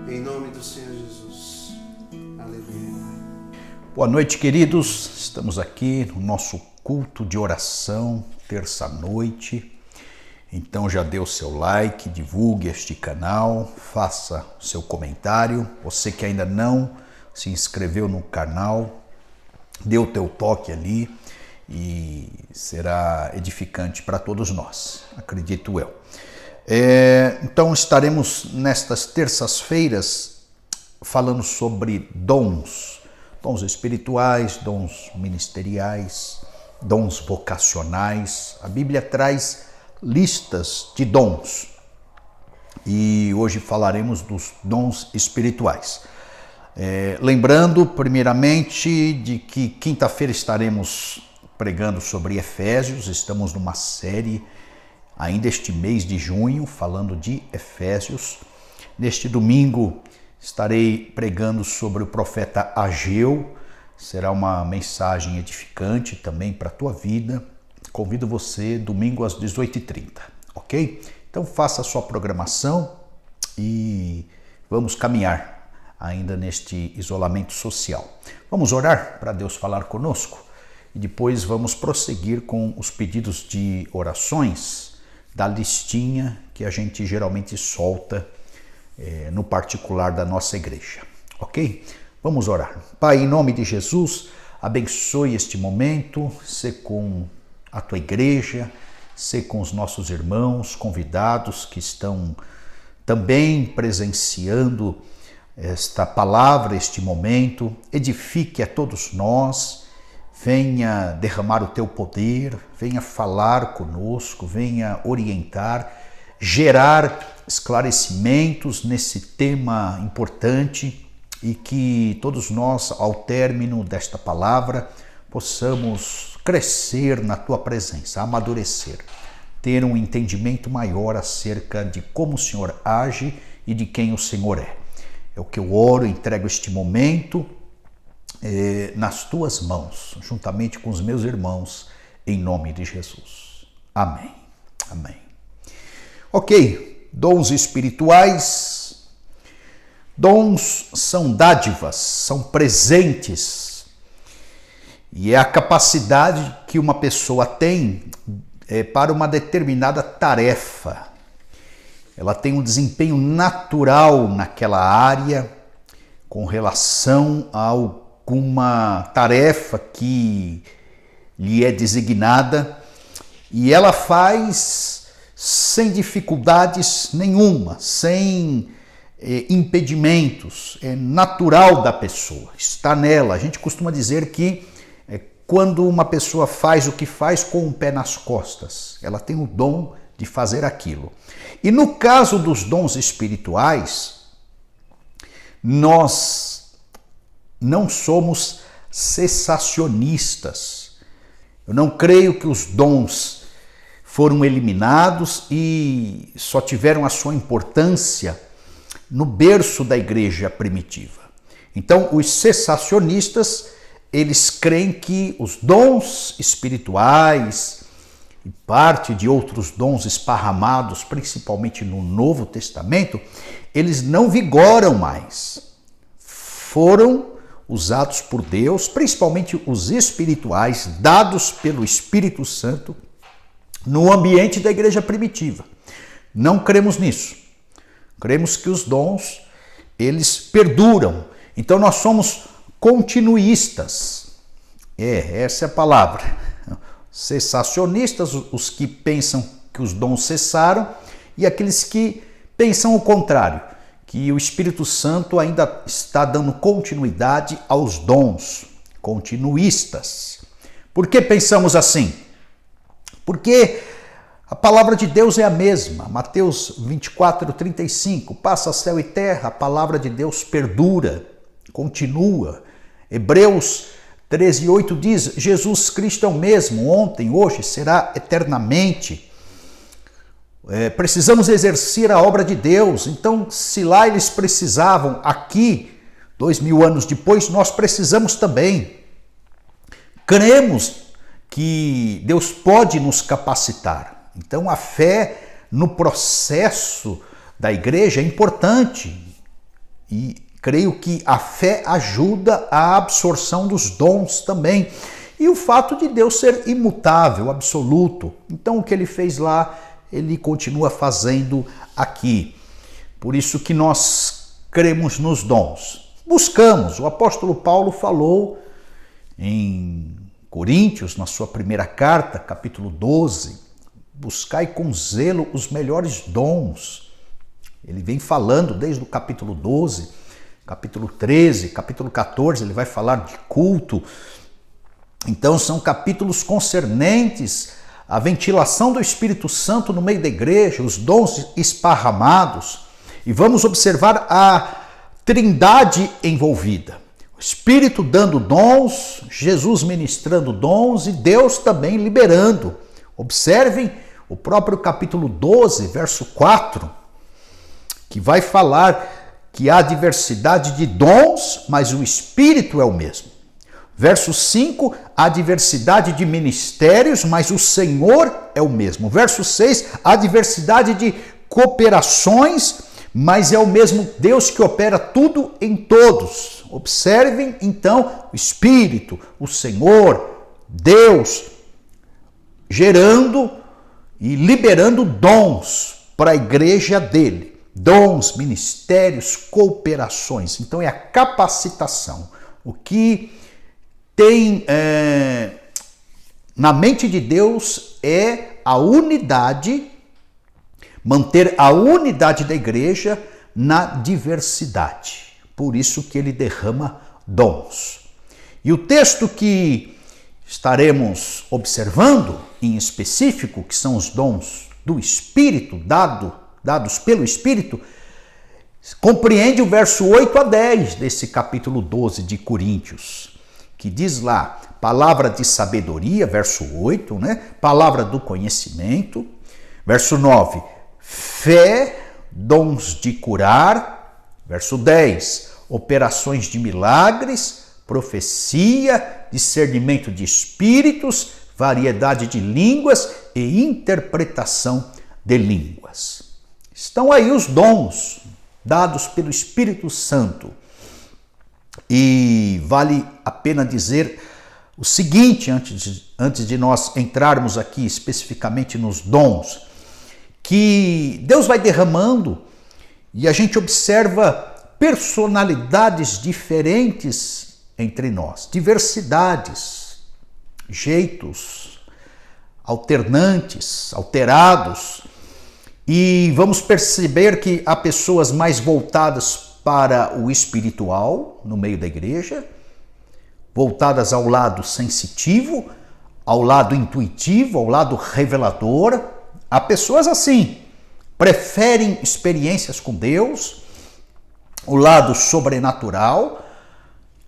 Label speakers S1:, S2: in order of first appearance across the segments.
S1: Em nome do Senhor Jesus. Aleluia.
S2: Boa noite, queridos. Estamos aqui no nosso culto de oração, terça-noite. Então já dê o seu like, divulgue este canal, faça o seu comentário. Você que ainda não se inscreveu no canal, dê o teu toque ali e será edificante para todos nós, acredito eu. Então estaremos nestas terças-feiras falando sobre dons espirituais, dons ministeriais, dons vocacionais. A Bíblia traz listas de dons e hoje falaremos dos dons espirituais. Lembrando primeiramente de que quinta-feira estaremos pregando sobre Efésios. Estamos numa série ainda este mês de junho, falando de Efésios. Neste domingo estarei pregando sobre o profeta Ageu. Será uma mensagem edificante também para a tua vida. Convido você domingo às 18h30, ok? Então faça a sua programação e vamos caminhar ainda neste isolamento social. Vamos orar para Deus falar conosco e depois vamos prosseguir com os pedidos de orações da listinha que a gente geralmente solta no particular da nossa igreja, ok? Vamos orar. Pai, em nome de Jesus, abençoe este momento, se com a tua igreja, se com os nossos irmãos convidados que estão também presenciando esta palavra, este momento. Edifique a todos nós. Venha derramar o teu poder, venha falar conosco, venha orientar, gerar esclarecimentos nesse tema importante e que todos nós, ao término desta palavra, possamos crescer na tua presença, amadurecer, ter um entendimento maior acerca de como o Senhor age e de quem o Senhor é. É o que eu oro, entrego este momento nas tuas mãos, juntamente com os meus irmãos, em nome de Jesus. Amém. Amém. Ok, dons espirituais. Dons são dádivas, são presentes, e é a capacidade que uma pessoa tem para uma determinada tarefa. Ela tem um desempenho natural naquela área com relação a alguma tarefa que lhe é designada, e ela faz sem dificuldades nenhuma, sem impedimentos. É natural da pessoa, está nela. A gente costuma dizer que quando uma pessoa faz o que faz com o pé nas costas, ela tem o dom de fazer aquilo. E no caso dos dons espirituais, nós não somos cessacionistas. Eu não creio que os dons foram eliminados e só tiveram a sua importância no berço da igreja primitiva. Então, os cessacionistas, eles creem que os dons espirituais e parte de outros dons esparramados, principalmente no Novo Testamento, eles não vigoram mais. Foram usados por Deus, principalmente os espirituais, dados pelo Espírito Santo no ambiente da igreja primitiva. Não cremos nisso. Cremos que os dons, eles perduram. Então nós somos continuistas. Essa é a palavra. Cessacionistas, os que pensam que os dons cessaram, e aqueles que pensam o contrário, que o Espírito Santo ainda está dando continuidade aos dons, continuistas. Por que pensamos assim? Porque a palavra de Deus é a mesma. Mateus 24:35, passa céu e terra, a palavra de Deus perdura, continua. Hebreus 13:8 diz, Jesus Cristo é o mesmo, ontem, hoje, será eternamente. Precisamos exercer a obra de Deus. Então, se lá eles precisavam, aqui, 2000 anos depois, nós precisamos também. Cremos que Deus pode nos capacitar. Então, a fé no processo da igreja é importante. E creio que a fé ajuda a absorção dos dons também. E o fato de Deus ser imutável, absoluto. Então o que ele fez lá, ele continua fazendo aqui. Por isso que nós cremos nos dons. Buscamos. O apóstolo Paulo falou em Coríntios, na sua primeira carta, capítulo 12, buscai com zelo os melhores dons. Ele vem falando desde o capítulo 12, capítulo 13, capítulo 14, ele vai falar de culto. Então são capítulos concernentes à ventilação do Espírito Santo no meio da igreja, os dons esparramados. E vamos observar a trindade envolvida. O Espírito dando dons, Jesus ministrando dons e Deus também liberando. Observem o próprio capítulo 12, verso 4, que vai falar que há diversidade de dons, mas o Espírito é o mesmo. Verso 5, há diversidade de ministérios, mas o Senhor é o mesmo. Verso 6, há diversidade de cooperações, mas é o mesmo Deus que opera tudo em todos. Observem, então, o Espírito, o Senhor, Deus, gerando e liberando dons para a igreja dele. Dons, ministérios, cooperações. Então, é a capacitação. O que tem na mente de Deus é a unidade, manter a unidade da igreja na diversidade. Por isso que ele derrama dons. E o texto que estaremos observando, em específico, que são os dons do Espírito, dados pelo Espírito, compreende o verso 8 a 10 desse capítulo 12 de Coríntios, que diz lá, palavra de sabedoria, verso 8, né? Palavra do conhecimento, verso 9, fé, dons de curar, verso 10, operações de milagres, profecia, discernimento de espíritos, variedade de línguas e interpretação de línguas. Estão aí os dons dados pelo Espírito Santo. E vale a pena dizer o seguinte, antes de nós entrarmos aqui especificamente nos dons, que Deus vai derramando e a gente observa personalidades diferentes entre nós, diversidades, jeitos alternantes, alterados, e vamos perceber que há pessoas mais voltadas para o espiritual no meio da igreja, voltadas ao lado sensitivo, ao lado intuitivo, ao lado revelador. Há pessoas assim, preferem experiências com Deus, o lado sobrenatural,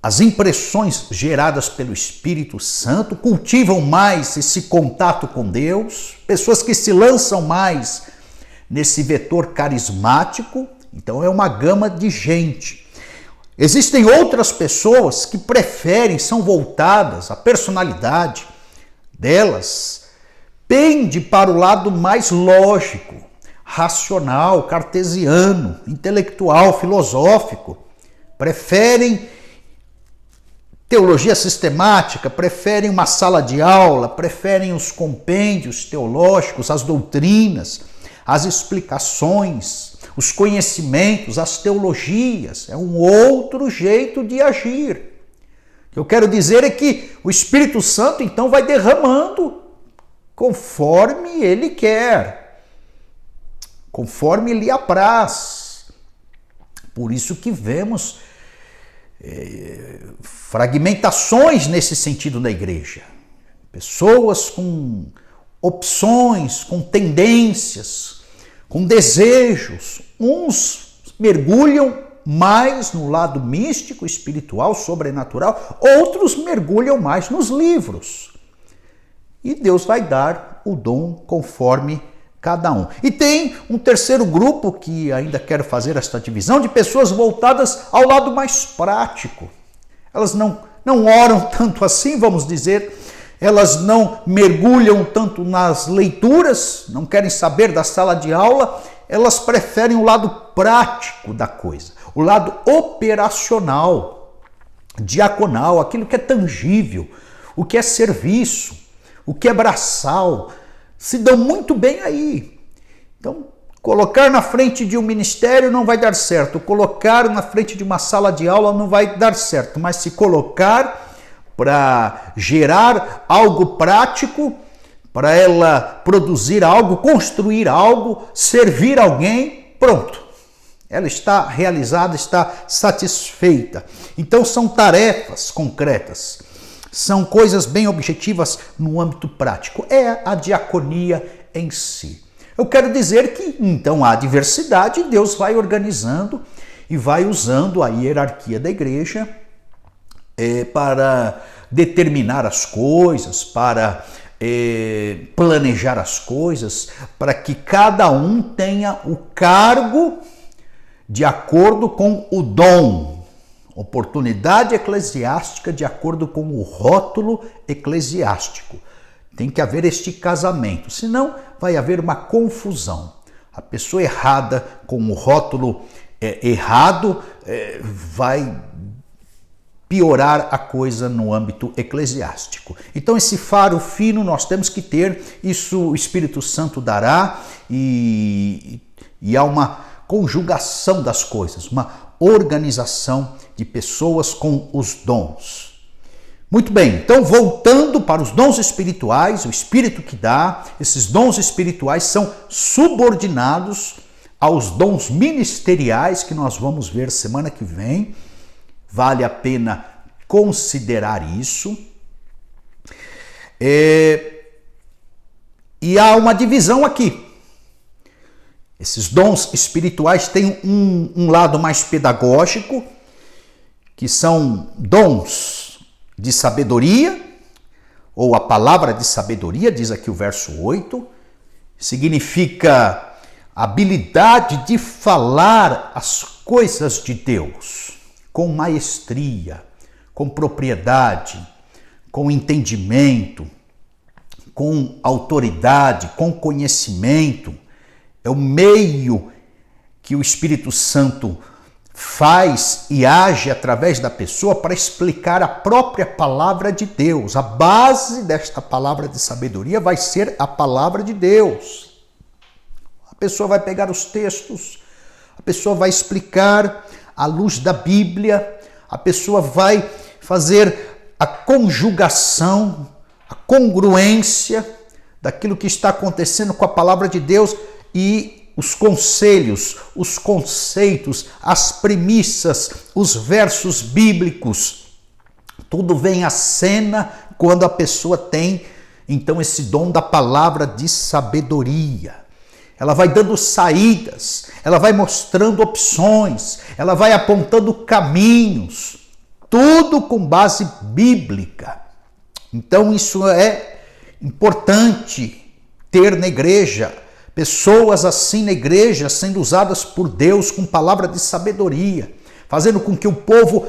S2: as impressões geradas pelo Espírito Santo, cultivam mais esse contato com Deus, pessoas que se lançam mais nesse vetor carismático. Então é uma gama de gente. Existem outras pessoas que preferem, são voltadas, a personalidade delas pende para o lado mais lógico, racional, cartesiano, intelectual, filosófico. Preferem teologia sistemática, preferem uma sala de aula, preferem os compêndios teológicos, as doutrinas, as explicações, os conhecimentos, as teologias. É um outro jeito de agir. O que eu quero dizer é que o Espírito Santo então vai derramando conforme ele quer, conforme lhe apraz. Por isso que vemos fragmentações nesse sentido na igreja. Pessoas com opções, com tendências, com desejos. Uns mergulham mais no lado místico, espiritual, sobrenatural, outros mergulham mais nos livros. E Deus vai dar o dom conforme cada um. E tem um terceiro grupo que ainda quero fazer esta divisão, de pessoas voltadas ao lado mais prático. Elas não oram tanto assim, vamos dizer, elas não mergulham tanto nas leituras, não querem saber da sala de aula, elas preferem o lado prático da coisa, o lado operacional, diaconal, aquilo que é tangível, o que é serviço, o que é braçal, se dão muito bem aí. Então, colocar na frente de um ministério não vai dar certo, colocar na frente de uma sala de aula não vai dar certo, mas se colocar para gerar algo prático, para ela produzir algo, construir algo, servir alguém, pronto. Ela está realizada, está satisfeita. Então são tarefas concretas, são coisas bem objetivas no âmbito prático. É a diaconia em si. Eu quero dizer que então há diversidade e Deus vai organizando e vai usando a hierarquia da igreja para determinar as coisas, para planejar as coisas, para que cada um tenha o cargo de acordo com o dom, oportunidade eclesiástica de acordo com o rótulo eclesiástico. Tem que haver este casamento, senão vai haver uma confusão. A pessoa errada com o rótulo errado vai piorar a coisa no âmbito eclesiástico. Então esse faro fino nós temos que ter, isso o Espírito Santo dará e há uma conjugação das coisas, uma organização de pessoas com os dons. Muito bem, então voltando para os dons espirituais, o Espírito que dá, esses dons espirituais são subordinados aos dons ministeriais que nós vamos ver semana que vem. Vale a pena considerar isso. E há uma divisão aqui. Esses dons espirituais têm um lado mais pedagógico, que são dons de sabedoria, ou a palavra de sabedoria, diz aqui o verso 8, significa habilidade de falar as coisas de Deus com maestria, com propriedade, com entendimento, com autoridade, com conhecimento. É o meio que o Espírito Santo faz e age através da pessoa para explicar a própria palavra de Deus. A base desta palavra de sabedoria vai ser a palavra de Deus. A pessoa vai pegar os textos, a pessoa vai explicar à luz da Bíblia, a pessoa vai fazer a conjugação, a congruência daquilo que está acontecendo com a palavra de Deus e os conselhos, os conceitos, as premissas, os versos bíblicos. Tudo vem à cena quando a pessoa tem, então, esse dom da palavra de sabedoria. Ela vai dando saídas, ela vai mostrando opções, ela vai apontando caminhos, tudo com base bíblica. Então isso é importante ter na igreja, pessoas assim na igreja sendo usadas por Deus com palavra de sabedoria, fazendo com que o povo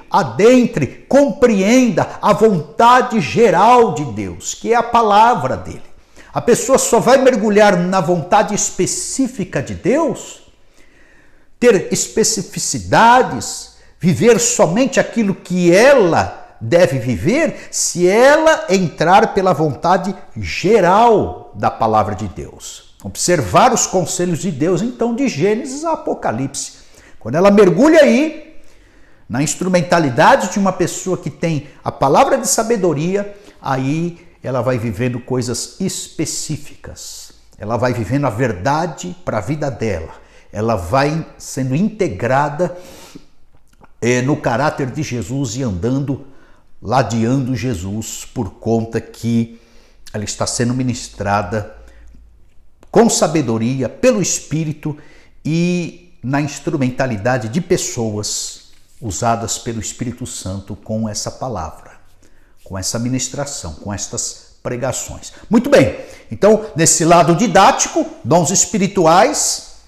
S2: adentre, compreenda a vontade geral de Deus, que é a palavra dele. A pessoa só vai mergulhar na vontade específica de Deus, ter especificidades, viver somente aquilo que ela deve viver, se ela entrar pela vontade geral da palavra de Deus. Observar os conselhos de Deus, então, de Gênesis a Apocalipse. Quando ela mergulha aí, na instrumentalidade de uma pessoa que tem a palavra de sabedoria, aí ela vai vivendo coisas específicas. Ela vai vivendo a verdade para a vida dela. Ela vai sendo integrada no caráter de Jesus e andando, ladeando Jesus, por conta que ela está sendo ministrada com sabedoria, pelo Espírito e na instrumentalidade de pessoas usadas pelo Espírito Santo com essa palavra, com essa ministração, com estas pregações. Muito bem, então nesse lado didático, dons espirituais,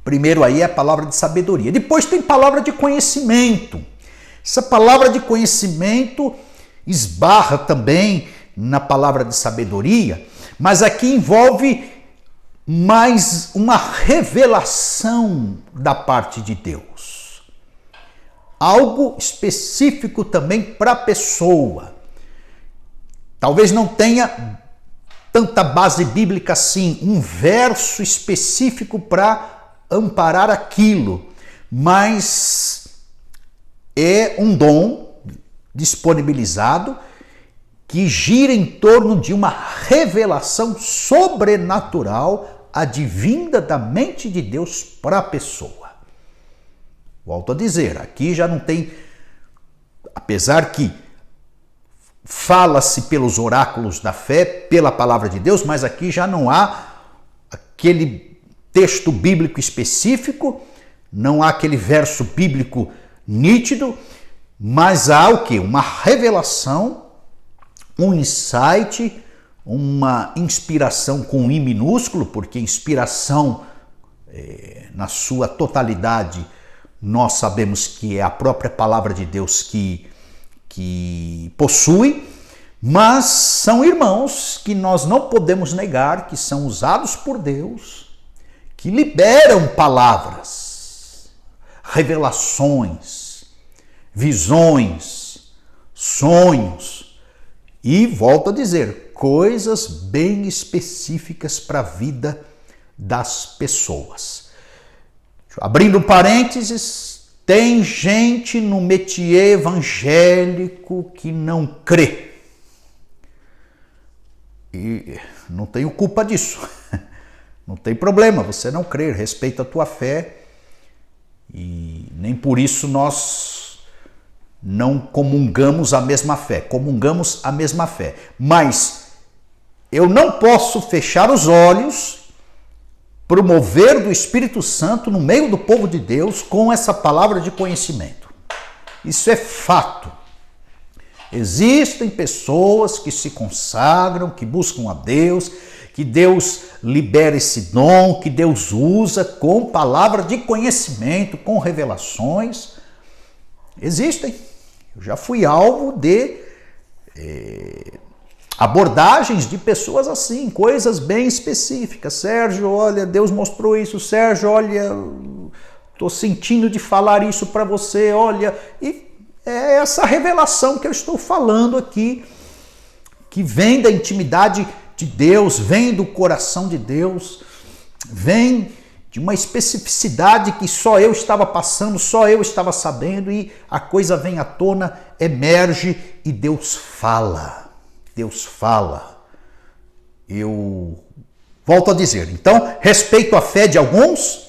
S2: primeiro aí é a palavra de sabedoria. Depois tem palavra de conhecimento. Essa palavra de conhecimento esbarra também na palavra de sabedoria, mas aqui envolve mais uma revelação da parte de Deus. Algo específico também para a pessoa. Talvez não tenha tanta base bíblica assim, um verso específico para amparar aquilo, mas é um dom disponibilizado que gira em torno de uma revelação sobrenatural advinda da mente de Deus para a pessoa. Volto a dizer, aqui já não tem, apesar que fala-se pelos oráculos da fé, pela palavra de Deus, mas aqui já não há aquele texto bíblico específico, não há aquele verso bíblico nítido, mas há o quê? Uma revelação, um insight, uma inspiração com I minúsculo, porque inspiração, na sua totalidade, nós sabemos que é a própria palavra de Deus que possui, mas são irmãos que nós não podemos negar, que são usados por Deus, que liberam palavras, revelações, visões, sonhos e, volto a dizer, coisas bem específicas para a vida das pessoas. Abrindo um parênteses, tem gente no métier evangélico que não crê. E não tenho culpa disso. Não tem problema você não crer, respeita a tua fé. E nem por isso nós não comungamos a mesma fé. Comungamos a mesma fé. Mas eu não posso fechar os olhos para o mover do Espírito Santo no meio do povo de Deus com essa palavra de conhecimento. Isso é fato. Existem pessoas que se consagram, que buscam a Deus, que Deus libera esse dom, que Deus usa com palavra de conhecimento, com revelações. Existem. Eu já fui alvo de abordagens de pessoas assim, coisas bem específicas. Sérgio, olha, Deus mostrou isso. Sérgio, olha, estou sentindo de falar isso para você, olha. E é essa revelação que eu estou falando aqui, que vem da intimidade de Deus, vem do coração de Deus, vem de uma especificidade que só eu estava passando, só eu estava sabendo, e a coisa vem à tona, emerge e Deus fala. Deus fala. Eu volto a dizer, então, respeito a fé de algumas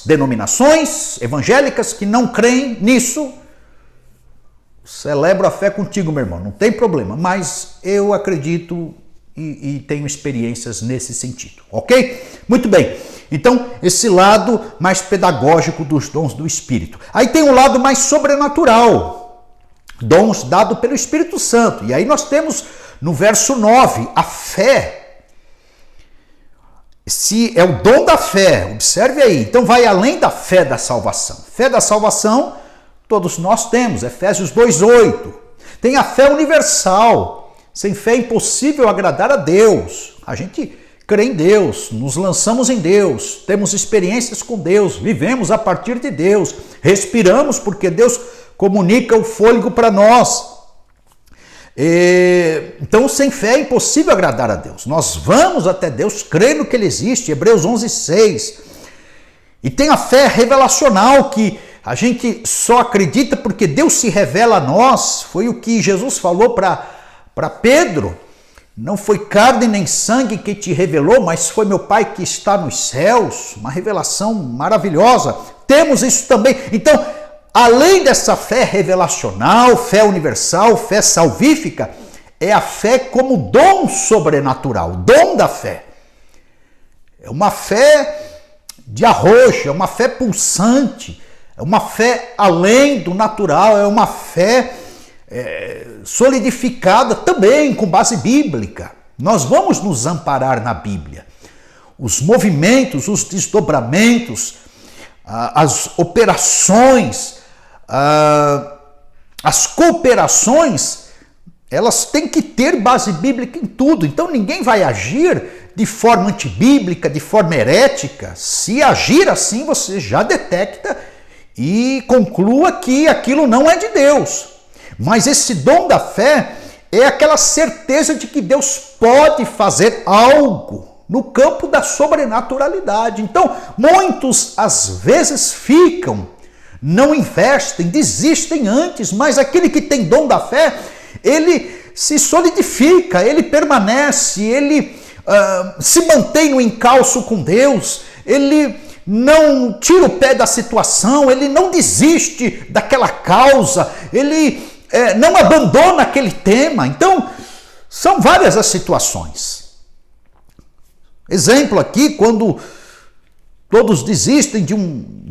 S2: denominações evangélicas que não creem nisso. Celebro a fé contigo, meu irmão, não tem problema, mas eu acredito e tenho experiências nesse sentido, ok? Muito bem, então esse lado mais pedagógico dos dons do Espírito. Aí tem um lado mais sobrenatural, dons dados pelo Espírito Santo. E aí nós temos no verso 9, a fé. Se é o dom da fé, observe aí, então vai além da fé da salvação. Fé da salvação, todos nós temos, Efésios 2:8. Tem a fé universal. Sem fé é impossível agradar a Deus. A gente crê em Deus, nos lançamos em Deus, temos experiências com Deus, vivemos a partir de Deus, respiramos porque Deus comunica o fôlego para nós. Então, sem fé é impossível agradar a Deus. Nós vamos até Deus crendo que Ele existe, Hebreus 11:6. E tem a fé revelacional, que a gente só acredita porque Deus se revela a nós. Foi o que Jesus falou para Pedro. Não foi carne nem sangue que te revelou, mas foi meu Pai que está nos céus. Uma revelação maravilhosa. Temos isso também. Então, além dessa fé revelacional, fé universal, fé salvífica, é a fé como dom sobrenatural, dom da fé. É uma fé de arrojo, é uma fé pulsante, é uma fé além do natural, é uma fé solidificada também com base bíblica. Nós vamos nos amparar na Bíblia. Os movimentos, os desdobramentos, as operações, As cooperações, elas têm que ter base bíblica em tudo. Então ninguém vai agir de forma antibíblica, de forma herética. Se agir assim, você já detecta e conclua que aquilo não é de Deus. Mas esse dom da fé é aquela certeza de que Deus pode fazer algo no campo da sobrenaturalidade. Então, muitos às vezes não investem, desistem antes, mas aquele que tem dom da fé, ele se solidifica, ele permanece, ele se mantém no encalço com Deus, ele não tira o pé da situação, ele não desiste daquela causa, ele não abandona aquele tema. Então, são várias as situações. Exemplo aqui, quando todos desistem de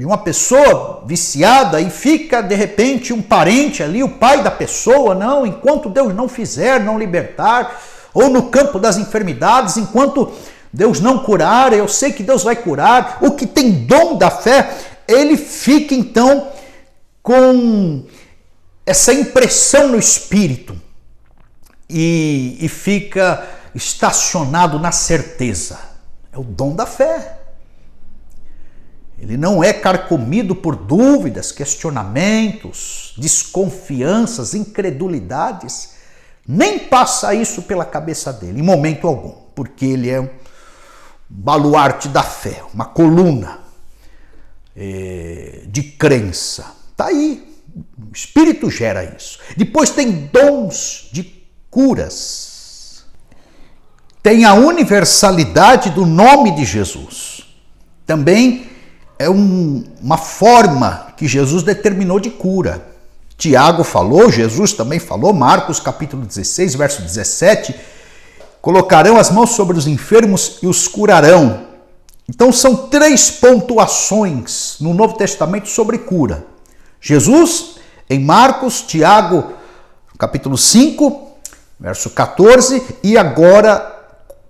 S2: uma pessoa viciada e fica, de repente, um parente ali, o pai da pessoa, não, enquanto Deus não fizer, não libertar, ou no campo das enfermidades, enquanto Deus não curar, eu sei que Deus vai curar. O que tem dom da fé, ele fica então com essa impressão no espírito e fica estacionado na certeza. É o dom da fé. Ele não é carcomido por dúvidas, questionamentos, desconfianças, incredulidades. Nem passa isso pela cabeça dele, em momento algum, porque ele é um baluarte da fé, uma coluna de crença. Está aí, o Espírito gera isso. Depois tem dons de curas. Tem a universalidade do nome de Jesus. Também é uma forma que Jesus determinou de cura. Tiago falou, Jesus também falou, Marcos capítulo 16, verso 17, colocarão as mãos sobre os enfermos e os curarão. Então são 3 pontuações no Novo Testamento sobre cura. Jesus, em Marcos, Tiago, capítulo 5, verso 14, e agora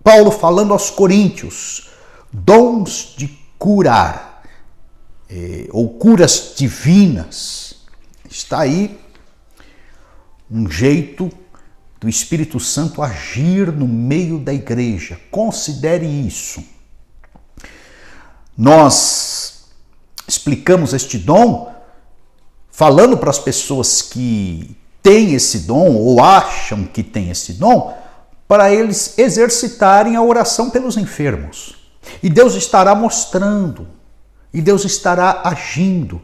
S2: Paulo falando aos Coríntios, dons de curar, ou curas divinas. Está aí um jeito do Espírito Santo agir no meio da igreja. Considere isso. Nós explicamos este dom falando para as pessoas que têm esse dom ou acham que têm esse dom, para eles exercitarem a oração pelos enfermos. E Deus estará mostrando, e Deus estará agindo.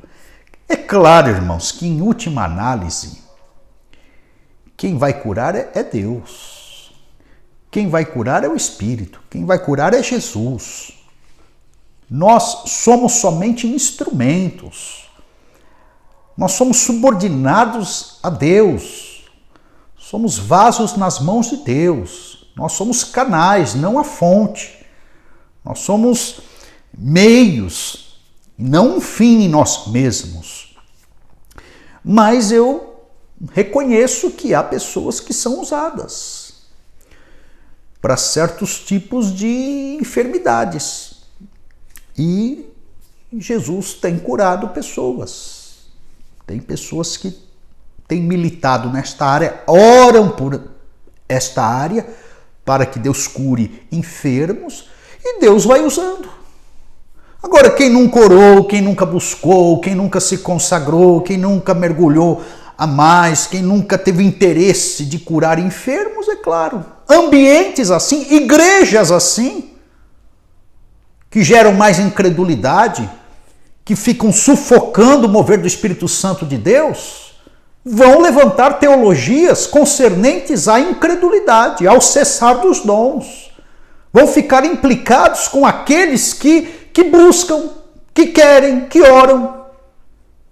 S2: É claro, irmãos, que em última análise, quem vai curar é Deus. Quem vai curar é o Espírito. Quem vai curar é Jesus. Nós somos somente instrumentos. Nós somos subordinados a Deus. Somos vasos nas mãos de Deus. Nós somos canais, não a fonte. Nós somos meios, não um fim em nós mesmos. Mas eu reconheço que há pessoas que são usadas para certos tipos de enfermidades. E Jesus tem curado pessoas. Tem pessoas que têm militado nesta área, oram por esta área para que Deus cure enfermos e Deus vai usando. Agora, quem nunca orou, quem nunca buscou, quem nunca se consagrou, quem nunca mergulhou a mais, quem nunca teve interesse de curar enfermos, é claro. Ambientes assim, igrejas assim, que geram mais incredulidade, que ficam sufocando o mover do Espírito Santo de Deus, vão levantar teologias concernentes à incredulidade, ao cessar dos dons. Vão ficar implicados com aqueles que buscam, que querem, que oram,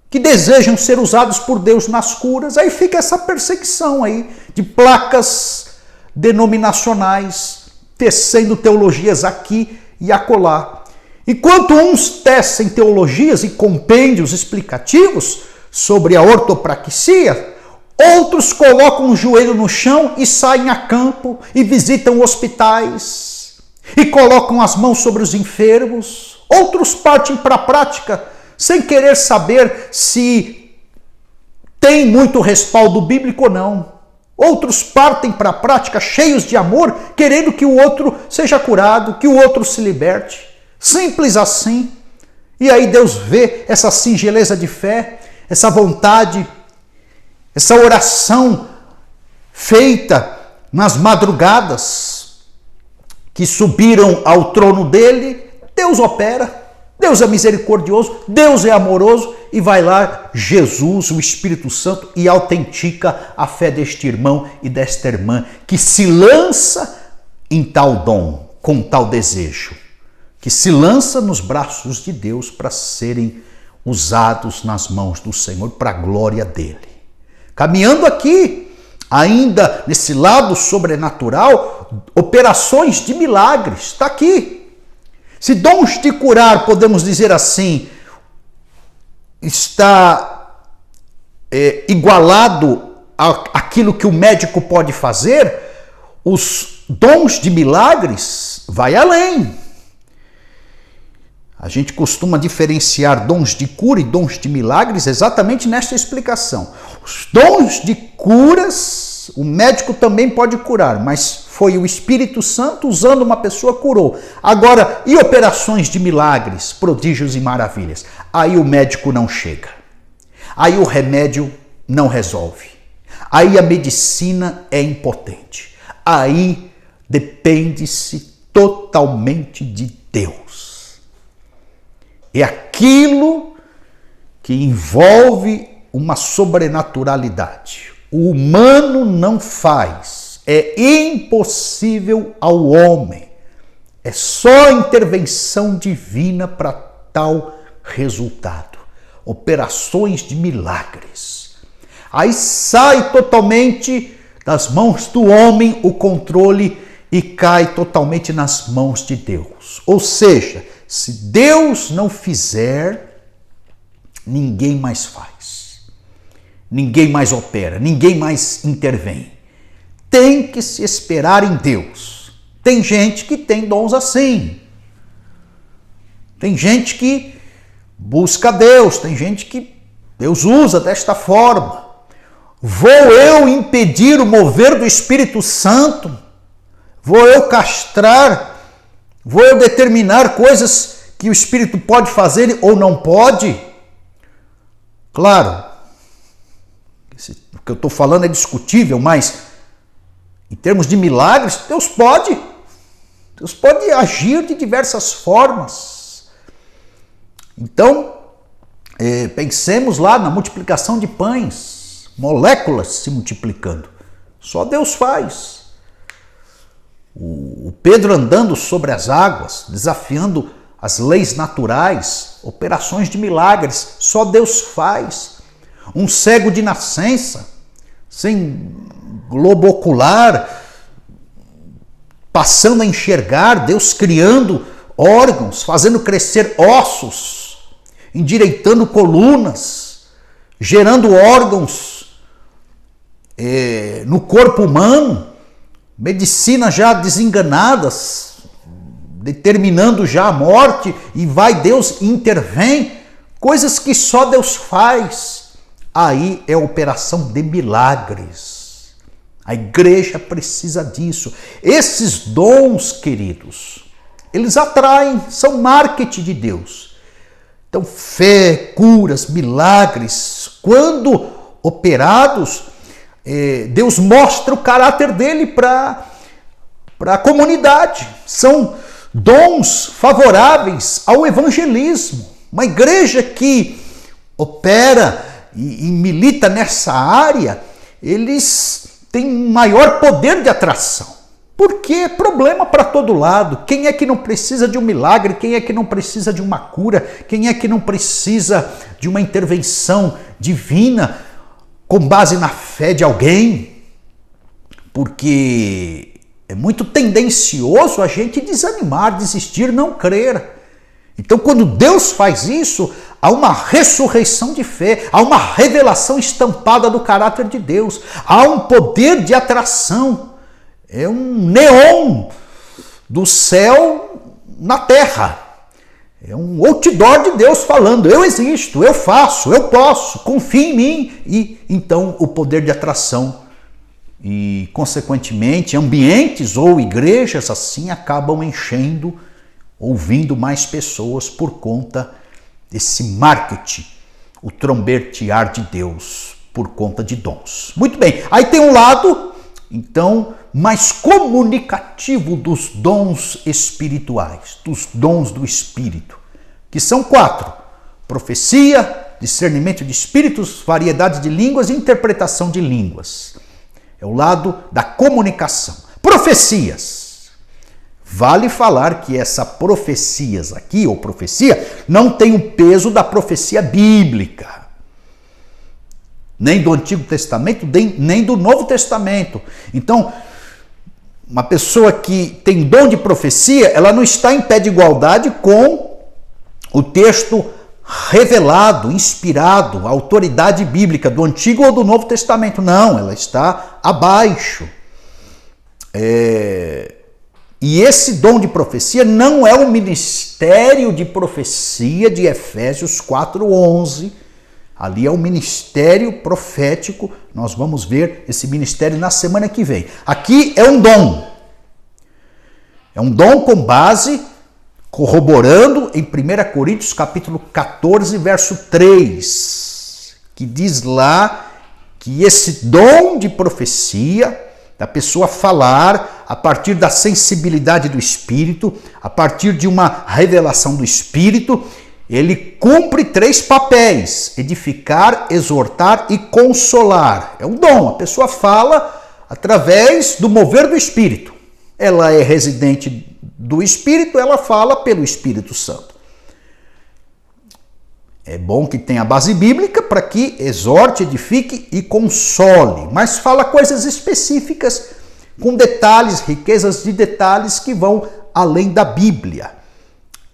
S2: que desejam ser usados por Deus nas curas. Aí fica essa perseguição aí de placas denominacionais, tecendo teologias aqui e acolá. Enquanto uns tecem teologias e compêndios explicativos sobre a ortopraxia, outros colocam o joelho no chão e saem a campo e visitam hospitais e colocam as mãos sobre os enfermos. Outros partem para a prática sem querer saber se tem muito respaldo bíblico ou não. Outros partem para a prática cheios de amor, querendo que o outro seja curado, que o outro se liberte. Simples assim. E aí Deus vê essa singeleza de fé, essa vontade, essa oração feita nas madrugadas que subiram ao trono dele. Deus opera, Deus é misericordioso, Deus é amoroso e vai lá Jesus, o Espírito Santo, e autentica a fé deste irmão e desta irmã que se lança em tal dom, com tal desejo, que se lança nos braços de Deus para serem usados nas mãos do Senhor para a glória dele. Caminhando aqui, ainda nesse lado sobrenatural, operações de milagres, está aqui. Se dons de curar, podemos dizer assim, está igualado àquilo que o médico pode fazer, os dons de milagres vai além. A gente costuma diferenciar dons de cura e dons de milagres exatamente nesta explicação. Os dons de curas, o médico também pode curar, mas foi o Espírito Santo usando uma pessoa curou. Agora, e operações de milagres, prodígios e maravilhas? Aí o médico não chega. Aí o remédio não resolve. Aí a medicina é impotente. Aí depende-se totalmente de Deus. É aquilo que envolve uma sobrenaturalidade. O humano não faz. É impossível ao homem. É só a intervenção divina para tal resultado. Operações de milagres. Aí sai totalmente das mãos do homem o controle e cai totalmente nas mãos de Deus. Ou seja, se Deus não fizer, ninguém mais faz. Ninguém mais opera, ninguém mais intervém. Tem que se esperar em Deus. Tem gente que tem dons assim. Tem gente que busca Deus, tem gente que Deus usa desta forma. Vou eu impedir o mover do Espírito Santo? Vou eu castrar? Vou eu determinar coisas que o Espírito pode fazer ou não pode? Claro, o que eu estou falando é discutível, mas em termos de milagres, Deus pode. Deus pode agir de diversas formas. Então, pensemos lá na multiplicação de pães, moléculas se multiplicando. Só Deus faz. O Pedro andando sobre as águas, desafiando as leis naturais, operações de milagres, só Deus faz. Um cego de nascença, sem globo ocular, passando a enxergar, Deus criando órgãos, fazendo crescer ossos, endireitando colunas, gerando órgãos no corpo humano, medicina já desenganadas, determinando já a morte, e vai Deus e intervém, coisas que só Deus faz. Aí é operação de milagres. A igreja precisa disso. Esses dons, queridos, eles atraem, são marketing de Deus. Então, fé, curas, milagres, quando operados, Deus mostra o caráter dele para a comunidade. São dons favoráveis ao evangelismo. Uma igreja que opera e milita nessa área, eles têm maior poder de atração. Porque é problema para todo lado. Quem é que não precisa de um milagre? Quem é que não precisa de uma cura? Quem é que não precisa de uma intervenção divina com base na fé de alguém? Porque é muito tendencioso a gente desanimar, desistir, não crer. Então, quando Deus faz isso, há uma ressurreição de fé, há uma revelação estampada do caráter de Deus, há um poder de atração, é um neon do céu na terra. É um outdoor de Deus falando, eu existo, eu faço, eu posso, confie em mim. E então o poder de atração e, consequentemente, ambientes ou igrejas assim acabam enchendo, ouvindo mais pessoas por conta desse marketing, o trombetear de Deus por conta de dons. Muito bem, aí tem um lado, então, mais comunicativo dos dons espirituais, dos dons do Espírito, que são 4: profecia, discernimento de espíritos, variedade de línguas e interpretação de línguas. É o lado da comunicação. Profecias. Vale falar que essa profecias aqui, ou profecia, não tem o peso da profecia bíblica. Nem do Antigo Testamento, nem do Novo Testamento. Então, uma pessoa que tem dom de profecia, ela não está em pé de igualdade com o texto revelado, inspirado, a autoridade bíblica do Antigo ou do Novo Testamento. Não, ela está abaixo. E esse dom de profecia não é o ministério de profecia de Efésios 4:11. Ali é o ministério profético. Nós vamos ver esse ministério na semana que vem. Aqui é um dom. É um dom com base, corroborando em 1 Coríntios capítulo 14, verso 3, que diz lá que esse dom de profecia, da pessoa falar a partir da sensibilidade do Espírito, a partir de uma revelação do Espírito, ele cumpre 3 papéis: edificar, exortar e consolar. É um dom, a pessoa fala através do mover do Espírito. Ela é residente do Espírito, ela fala pelo Espírito Santo. É bom que tenha base bíblica para que exorte, edifique e console, mas fala coisas específicas, com detalhes, riquezas de detalhes que vão além da Bíblia.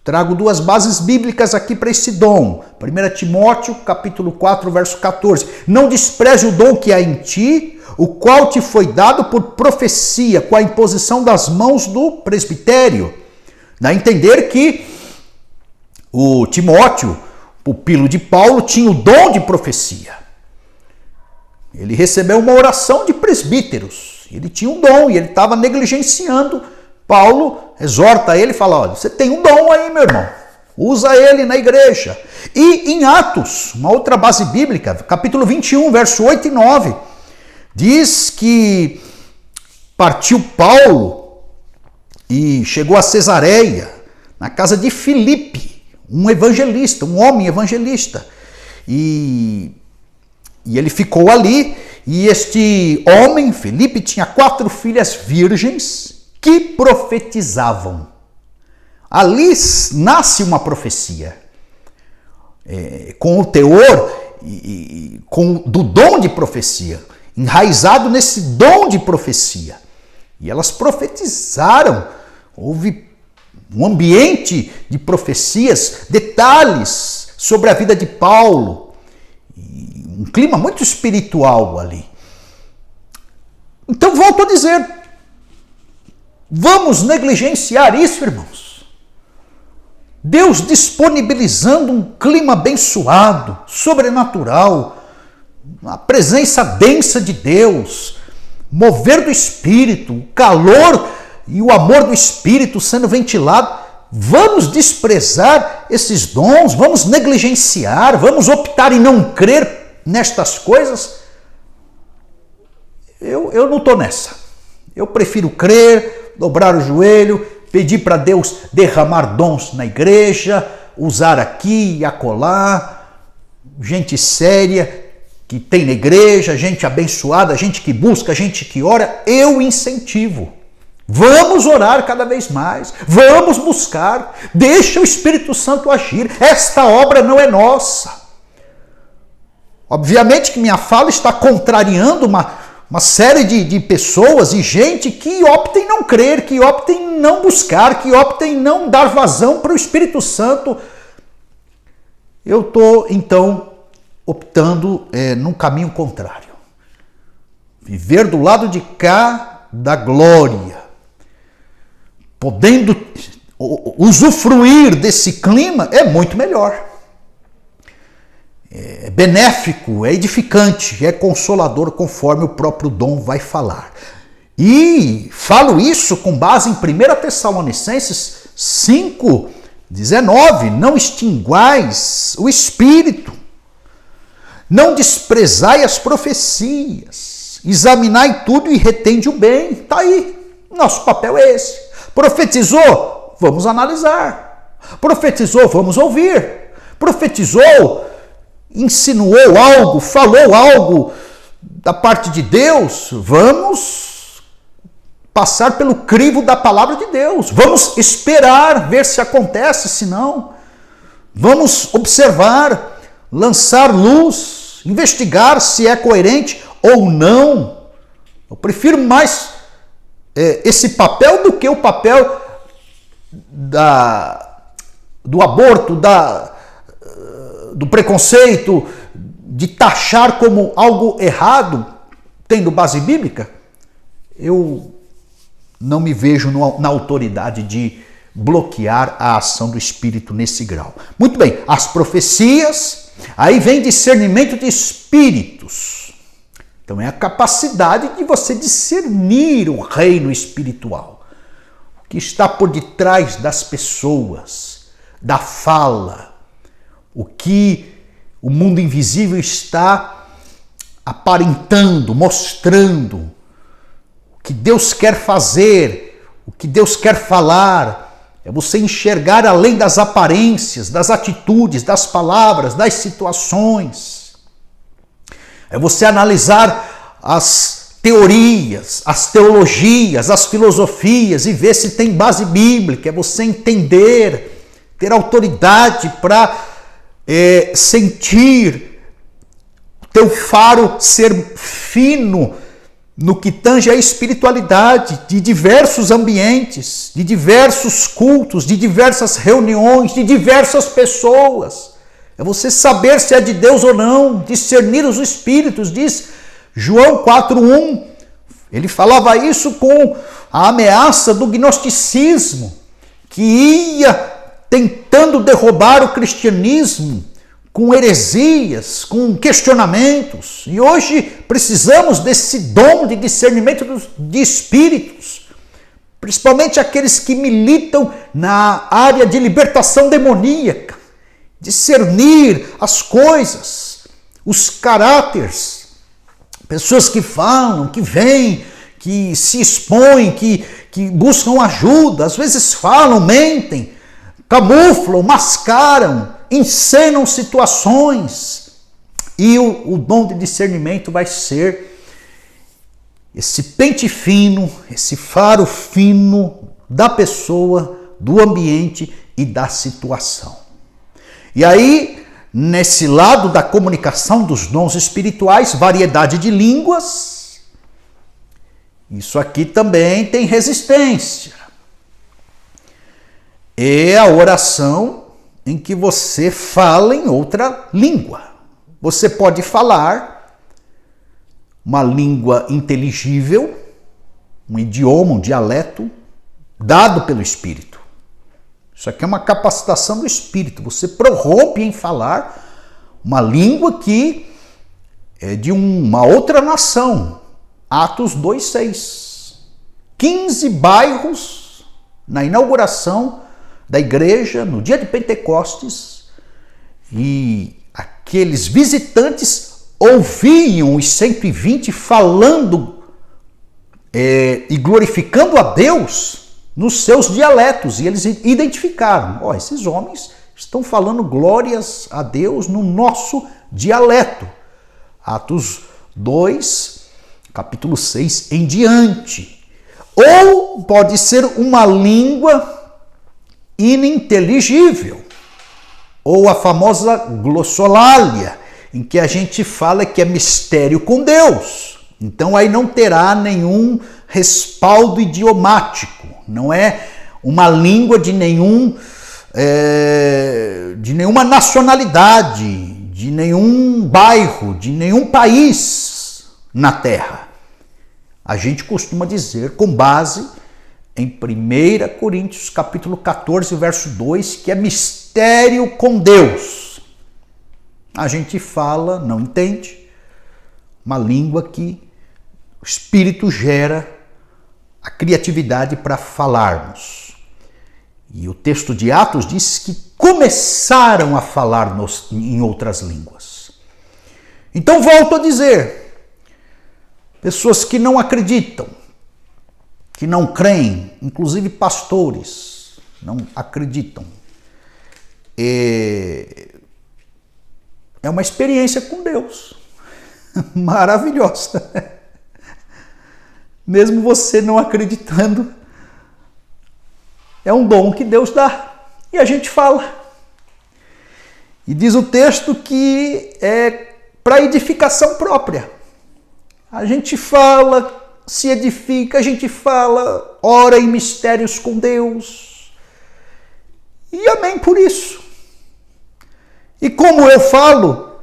S2: Trago 2 bases bíblicas aqui para esse dom. 1 Timóteo, capítulo 4, verso 14. Não despreze o dom que há em ti, o qual te foi dado por profecia, com a imposição das mãos do presbitério. Dá a entender que o Timóteo, pupilo de Paulo, tinha o dom de profecia. Ele recebeu uma oração de presbíteros. Ele tinha um dom e ele estava negligenciando. Paulo exorta ele e fala: olha, você tem um dom aí, meu irmão, usa ele na igreja. E em Atos, uma outra base bíblica, capítulo 21, verso 8 e 9, diz que partiu Paulo e chegou a Cesareia, na casa de Filipe, um evangelista, um homem evangelista. E ele ficou ali, e este homem, Filipe, tinha 4 filhas virgens que profetizavam. Ali nasce uma profecia, com o teor do dom de profecia, enraizado nesse dom de profecia. E elas profetizaram, houve um ambiente de profecias, detalhes sobre a vida de Paulo, um clima muito espiritual ali. Então, volto a dizer, vamos negligenciar isso, irmãos? Deus disponibilizando um clima abençoado, sobrenatural, a presença densa de Deus, mover do Espírito, o calor e o amor do Espírito sendo ventilado. Vamos desprezar esses dons, vamos negligenciar, vamos optar em não crer nestas coisas? Eu não estou nessa. Eu prefiro crer, dobrar o joelho, pedir para Deus derramar dons na igreja, usar aqui e acolá, gente séria que tem na igreja, gente abençoada, gente que busca, gente que ora. Eu incentivo. Vamos orar cada vez mais, vamos buscar, deixa o Espírito Santo agir. Esta obra não é nossa. Obviamente que minha fala está contrariando uma série de pessoas e gente que optem em não crer, que optem em não buscar, que optem em não dar vazão para o Espírito Santo. Eu estou, então, optando num caminho contrário. Viver do lado de cá da glória, podendo usufruir desse clima é muito melhor. É benéfico, é edificante, é consolador, conforme o próprio Dom vai falar. E falo isso com base em 1 Tessalonicenses 5:19. Não extinguais o espírito, não desprezai as profecias, examinai tudo e retende o bem. Está aí, nosso papel é esse. Profetizou? Vamos analisar. Profetizou? Vamos ouvir. Profetizou? Insinuou algo? Falou algo da parte de Deus? Vamos passar pelo crivo da palavra de Deus. Vamos esperar, ver se acontece, se não. Vamos observar, lançar luz, investigar se é coerente ou não. Eu prefiro mais esse papel do que o papel do aborto, do preconceito, de taxar como algo errado, tendo base bíblica. Eu não me vejo na autoridade de bloquear a ação do Espírito nesse grau. Muito bem, as profecias, aí vem discernimento de espíritos. Então é a capacidade de você discernir o reino espiritual, o que está por detrás das pessoas, da fala, o que o mundo invisível está aparentando, mostrando, o que Deus quer fazer, o que Deus quer falar. É você enxergar além das aparências, das atitudes, das palavras, das situações. É você analisar as teorias, as teologias, as filosofias e ver se tem base bíblica. É você entender, ter autoridade para sentir o teu faro ser fino no que tange a espiritualidade de diversos ambientes, de diversos cultos, de diversas reuniões, de diversas pessoas. É você saber se é de Deus ou não, discernir os espíritos, diz João 4:1. Ele falava isso com a ameaça do gnosticismo, que ia tentando derrubar o cristianismo com heresias, com questionamentos. E hoje precisamos desse dom de discernimento de espíritos, principalmente aqueles que militam na área de libertação demoníaca, discernir as coisas, os caráteres, pessoas que falam, que vêm, que se expõem, que buscam ajuda, às vezes falam, mentem, camuflam, mascaram, encenam situações. E o dom de discernimento vai ser esse pente fino, esse faro fino da pessoa, do ambiente e da situação. E aí, nesse lado da comunicação dos dons espirituais, variedade de línguas, isso aqui também tem resistência. É a oração em que você fala em outra língua. Você pode falar uma língua inteligível, um idioma, um dialeto, dado pelo Espírito. Isso aqui é uma capacitação do Espírito. Você prorrompe em falar uma língua que é de uma outra nação. Atos 2:6. 15 bairros na inauguração da igreja, no dia de Pentecostes, e aqueles visitantes ouviam os 120 falando e glorificando a Deus nos seus dialetos, e eles identificaram, esses homens estão falando glórias a Deus no nosso dialeto. Atos 2, capítulo 6 em diante. Ou pode ser uma língua ininteligível, ou a famosa glossolalia, em que a gente fala que é mistério com Deus. Então aí não terá nenhum respaldo idiomático, não é uma língua de nenhuma nacionalidade, de nenhum bairro, de nenhum país na Terra. A gente costuma dizer, com base em 1 Coríntios capítulo 14, verso 2, que é mistério com Deus. A gente fala, não entende, uma língua que o Espírito gera a criatividade para falarmos. E o texto de Atos diz que começaram a falar em outras línguas. Então volto a dizer, pessoas que não acreditam, que não creem, inclusive pastores, não acreditam. É uma experiência com Deus maravilhosa. Mesmo você não acreditando, é um dom que Deus dá. E a gente fala. E diz o texto que é para edificação própria. A gente fala, se edifica, a gente fala, ora em mistérios com Deus. E amém por isso. E como eu falo,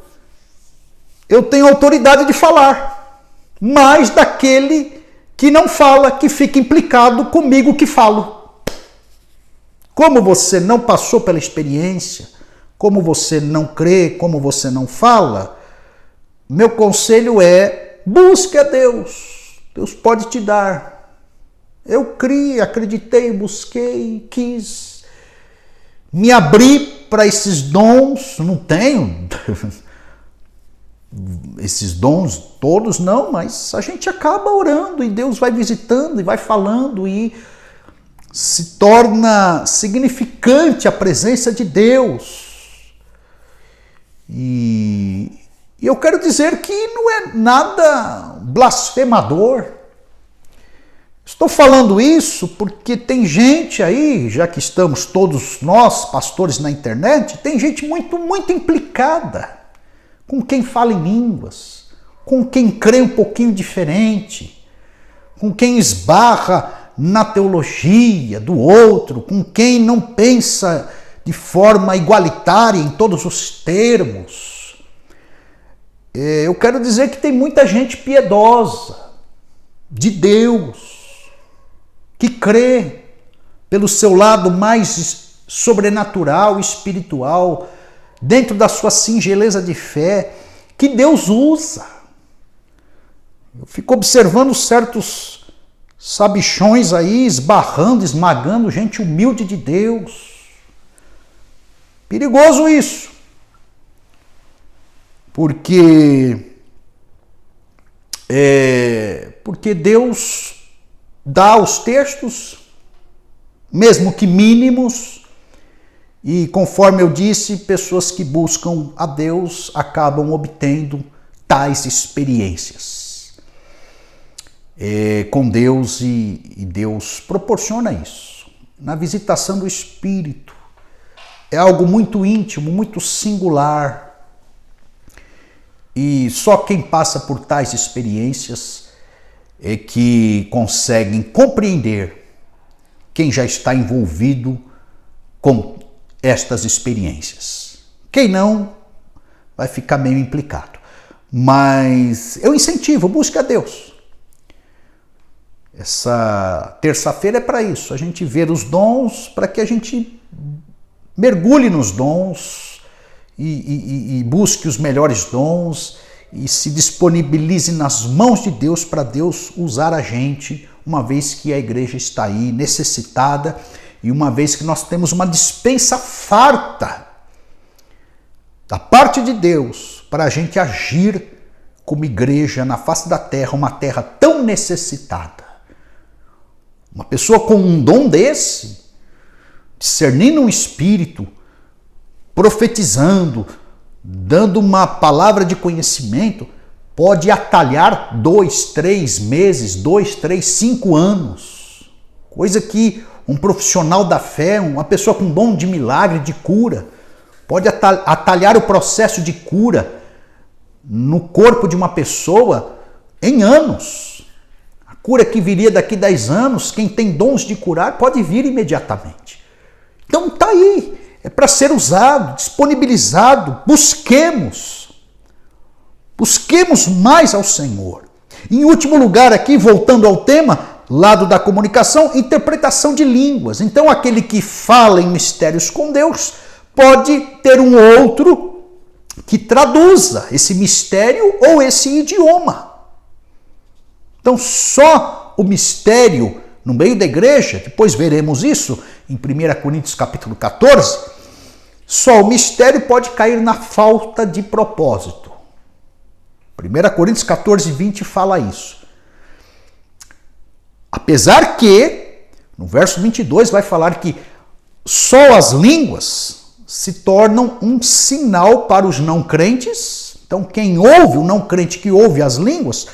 S2: eu tenho autoridade de falar, mais daquele que não fala, que fica implicado comigo que falo. Como você não passou pela experiência, como você não crê, como você não fala, meu conselho é: busque a Deus. Deus pode te dar. Eu criei, acreditei, busquei, quis. Me abri para esses dons. Não tenho esses dons todos, não, mas a gente acaba orando e Deus vai visitando e vai falando e se torna significante a presença de Deus. E eu quero dizer que não é nada blasfemador. Estou falando isso porque tem gente aí, já que estamos todos nós, pastores na internet, tem gente muito implicada com quem fala em línguas, com quem crê um pouquinho diferente, com quem esbarra na teologia do outro, com quem não pensa de forma igualitária em todos os termos. Eu quero dizer que tem muita gente piedosa, de Deus, que crê pelo seu lado mais sobrenatural, espiritual, dentro da sua singeleza de fé, que Deus usa. Eu fico observando certos sabichões aí, esbarrando, esmagando gente humilde de Deus. Perigoso isso. Porque Deus dá os textos, mesmo que mínimos, e conforme eu disse, pessoas que buscam a Deus acabam obtendo tais experiências com Deus, e Deus proporciona isso. Na visitação do Espírito, é algo muito íntimo, muito singular, e só quem passa por tais experiências é que conseguem compreender quem já está envolvido com estas experiências. Quem não, vai ficar meio implicado. Mas eu incentivo, busque a Deus. Essa terça-feira é para isso, a gente ver os dons, para que a gente mergulhe nos dons e busque os melhores dons e se disponibilize nas mãos de Deus para Deus usar a gente, uma vez que a igreja está aí necessitada e uma vez que nós temos uma dispensa farta da parte de Deus para a gente agir como igreja na face da terra, uma terra tão necessitada. Uma pessoa com um dom desse, discernindo um espírito, profetizando, dando uma palavra de conhecimento, pode atalhar 2, 3 meses, 2, 3, 5 anos. Coisa que um profissional da fé, uma pessoa com dom de milagre, de cura, pode atalhar o processo de cura no corpo de uma pessoa em anos. A cura que viria daqui 10 anos, quem tem dons de curar pode vir imediatamente. Então está aí, é para ser usado, disponibilizado, busquemos mais ao Senhor. Em último lugar aqui, voltando ao tema, lado da comunicação, interpretação de línguas. Então, aquele que fala em mistérios com Deus pode ter um outro que traduza esse mistério ou esse idioma. Então, só o mistério no meio da igreja, depois veremos isso em 1 Coríntios capítulo 14, só o mistério pode cair na falta de propósito. 1 Coríntios 14, 20 fala isso. Apesar que, no verso 22 vai falar que só as línguas se tornam um sinal para os não crentes. Então, quem ouve, o não crente que ouve as línguas,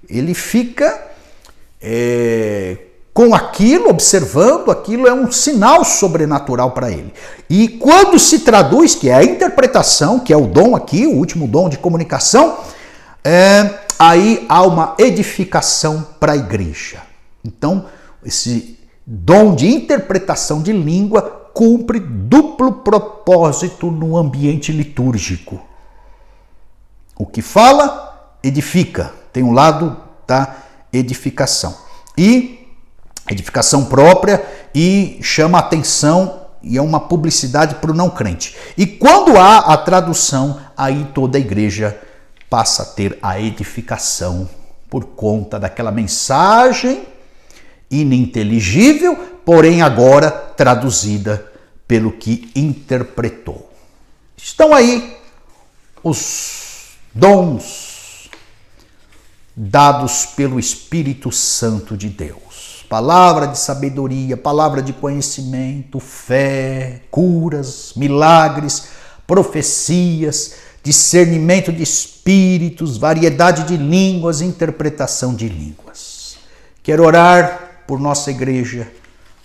S2: ele fica com aquilo, observando, aquilo é um sinal sobrenatural para ele. E quando se traduz, que é a interpretação, que é o dom aqui, o último dom de comunicação, aí há uma edificação para a igreja. Então, esse dom de interpretação de língua cumpre duplo propósito no ambiente litúrgico. O que fala, edifica. Tem um lado da edificação. E edificação própria e chama atenção e é uma publicidade para o não crente. E quando há a tradução, aí toda a igreja passa a ter a edificação por conta daquela mensagem ininteligível, porém agora traduzida pelo que interpretou. Estão aí os dons dados pelo Espírito Santo de Deus. Palavra de sabedoria, palavra de conhecimento, fé, curas, milagres, profecias, discernimento de espíritos, variedade de línguas, interpretação de línguas. Quero orar por nossa igreja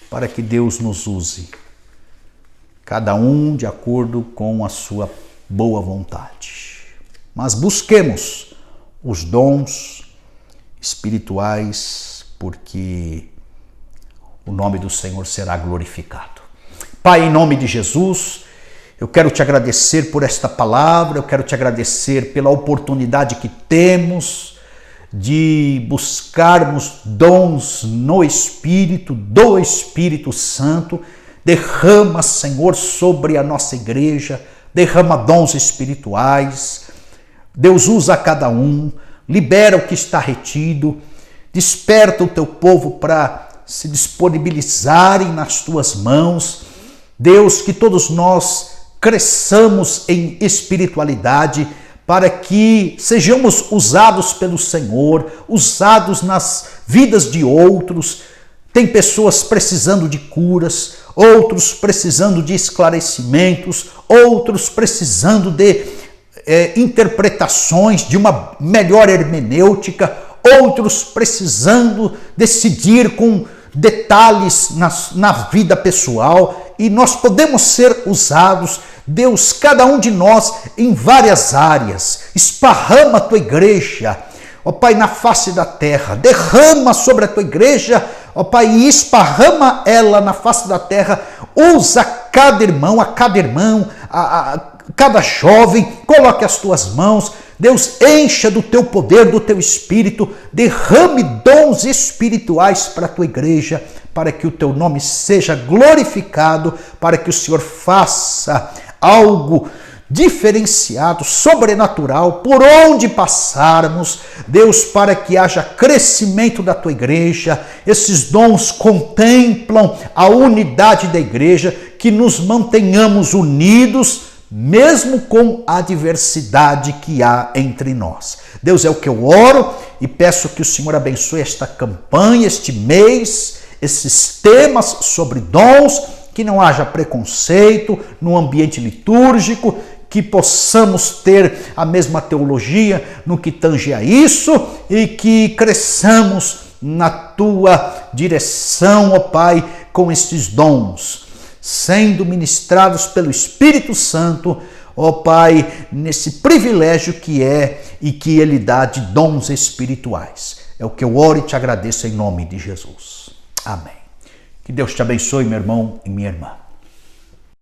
S2: para que Deus nos use, cada um de acordo com a sua boa vontade. Mas busquemos os dons espirituais, porque o nome do Senhor será glorificado. Pai, em nome de Jesus, eu quero te agradecer por esta palavra, eu quero te agradecer pela oportunidade que temos de buscarmos dons no Espírito, do Espírito Santo. Derrama, Senhor, sobre a nossa igreja, derrama dons espirituais. Deus, usa cada um, libera o que está retido, desperta o teu povo para se disponibilizarem nas tuas mãos. Deus, que todos nós cresçamos em espiritualidade para que sejamos usados pelo Senhor, usados nas vidas de outros. Tem pessoas precisando de curas, outros precisando de esclarecimentos, outros precisando de interpretações, de uma melhor hermenêutica, outros precisando decidir com detalhes na vida pessoal, e nós podemos ser usados, Deus, cada um de nós em várias áreas. Esparrama a tua igreja, ó Pai, na face da terra, derrama sobre a tua igreja, ó Pai, e esparrama ela na face da terra. Usa cada irmão, cada jovem, coloque as tuas mãos. Deus, encha do teu poder, do teu espírito, derrame dons espirituais para a tua igreja, para que o teu nome seja glorificado, para que o Senhor faça algo diferenciado, sobrenatural, por onde passarmos, Deus, para que haja crescimento da tua igreja. Esses dons contemplam a unidade da igreja, que nos mantenhamos unidos, mesmo com a diversidade que há entre nós. Deus, é o que eu oro e peço que o Senhor abençoe esta campanha, este mês, esses temas sobre dons, que não haja preconceito no ambiente litúrgico, que possamos ter a mesma teologia no que tange a isso e que cresçamos na tua direção, ó Pai, com estes dons, sendo ministrados pelo Espírito Santo, ó Pai, nesse privilégio que é e que Ele dá de dons espirituais. É o que eu oro e te agradeço em nome de Jesus. Amém. Que Deus te abençoe, meu irmão e minha irmã.